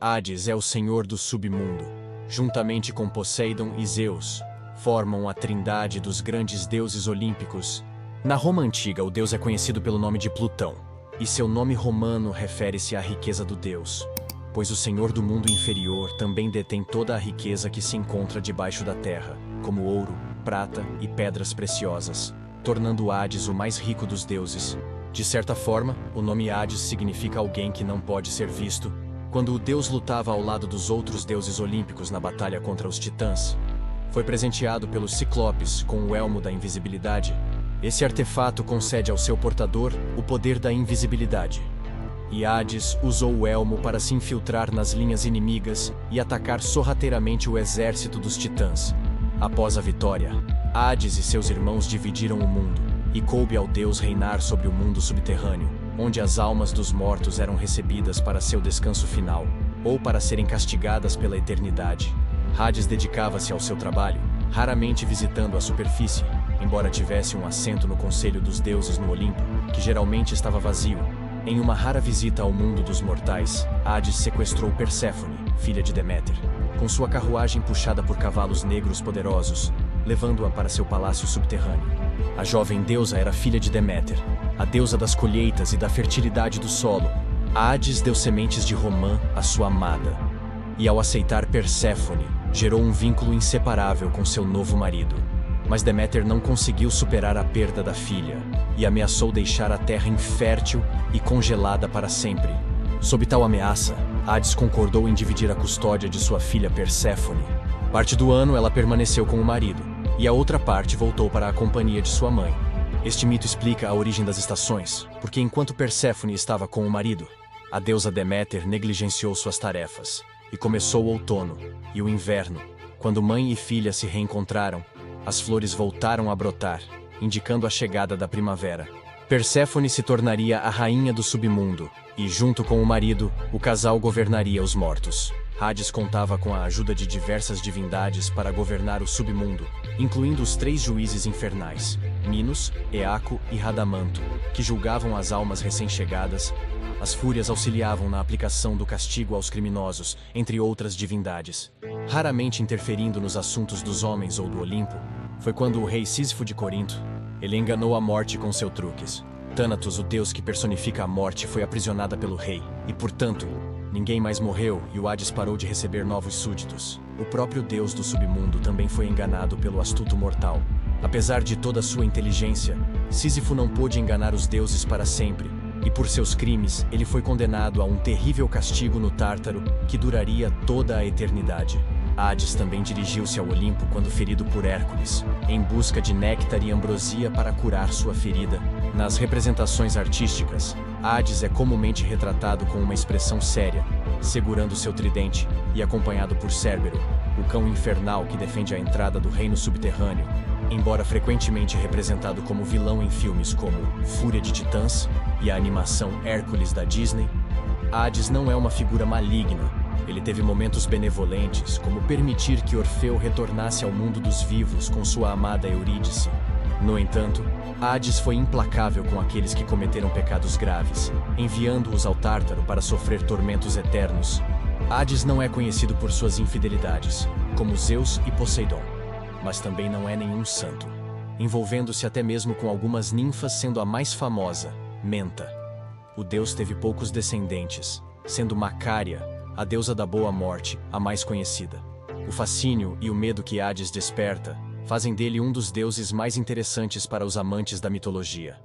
Hades é o senhor do submundo. Juntamente com Poseidon e Zeus, formam a trindade dos grandes deuses olímpicos. Na Roma antiga, o deus é conhecido pelo nome de Plutão, e seu nome romano refere-se à riqueza do deus, pois o senhor do mundo inferior também detém toda a riqueza que se encontra debaixo da terra, como ouro, prata e pedras preciosas, tornando Hades o mais rico dos deuses. De certa forma, o nome Hades significa alguém que não pode ser visto. Quando o deus lutava ao lado dos outros deuses olímpicos na batalha contra os titãs, foi presenteado pelos ciclopes com o elmo da invisibilidade. Esse artefato concede ao seu portador o poder da invisibilidade. E Hades usou o elmo para se infiltrar nas linhas inimigas e atacar sorrateiramente o exército dos titãs. Após a vitória, Hades e seus irmãos dividiram o mundo, e coube ao deus reinar sobre o mundo subterrâneo, onde as almas dos mortos eram recebidas para seu descanso final, ou para serem castigadas pela eternidade. Hades dedicava-se ao seu trabalho, raramente visitando a superfície, embora tivesse um assento no Conselho dos Deuses no Olimpo, que geralmente estava vazio. Em uma rara visita ao mundo dos mortais, Hades sequestrou Perséfone, filha de Deméter, com sua carruagem puxada por cavalos negros poderosos, levando-a para seu palácio subterrâneo. A jovem deusa era filha de Deméter, a deusa das colheitas e da fertilidade do solo. Hades deu sementes de romã à sua amada, e ao aceitar Perséfone, gerou um vínculo inseparável com seu novo marido. Mas Deméter não conseguiu superar a perda da filha, e ameaçou deixar a terra infértil e congelada para sempre. Sob tal ameaça, Hades concordou em dividir a custódia de sua filha Perséfone. Parte do ano ela permaneceu com o marido, e a outra parte voltou para a companhia de sua mãe. Este mito explica a origem das estações, porque enquanto Perséfone estava com o marido, a deusa Deméter negligenciou suas tarefas, e começou o outono e o inverno. Quando mãe e filha se reencontraram, as flores voltaram a brotar, indicando a chegada da primavera. Perséfone se tornaria a rainha do submundo, e junto com o marido, o casal governaria os mortos. Hades contava com a ajuda de diversas divindades para governar o submundo, incluindo os 3 juízes infernais, Minos, Eaco e Radamanto, que julgavam as almas recém-chegadas. As fúrias auxiliavam na aplicação do castigo aos criminosos, entre outras divindades. Raramente interferindo nos assuntos dos homens ou do Olimpo, foi quando o rei Sísifo de Corinto, ele enganou a morte com seus truques. Thanatos, o deus que personifica a morte, foi aprisionada pelo rei, e portanto, ninguém mais morreu e o Hades parou de receber novos súditos. O próprio deus do submundo também foi enganado pelo astuto mortal. Apesar de toda sua inteligência, Sísifo não pôde enganar os deuses para sempre, e por seus crimes ele foi condenado a um terrível castigo no Tártaro que duraria toda a eternidade. Hades também dirigiu-se ao Olimpo quando ferido por Hércules, em busca de néctar e ambrosia para curar sua ferida. Nas representações artísticas, Hades é comumente retratado com uma expressão séria, segurando seu tridente e acompanhado por Cérbero, o cão infernal que defende a entrada do reino subterrâneo. Embora frequentemente representado como vilão em filmes como Fúria de Titãs e a animação Hércules da Disney, Hades não é uma figura maligna. Ele teve momentos benevolentes, como permitir que Orfeu retornasse ao mundo dos vivos com sua amada Eurídice. No entanto, Hades foi implacável com aqueles que cometeram pecados graves, enviando-os ao Tártaro para sofrer tormentos eternos. Hades não é conhecido por suas infidelidades, como Zeus e Poseidon, mas também não é nenhum santo, envolvendo-se até mesmo com algumas ninfas, sendo a mais famosa, Menta. O deus teve poucos descendentes, sendo Macária, a deusa da boa morte, a mais conhecida. O fascínio e o medo que Hades desperta fazem dele um dos deuses mais interessantes para os amantes da mitologia.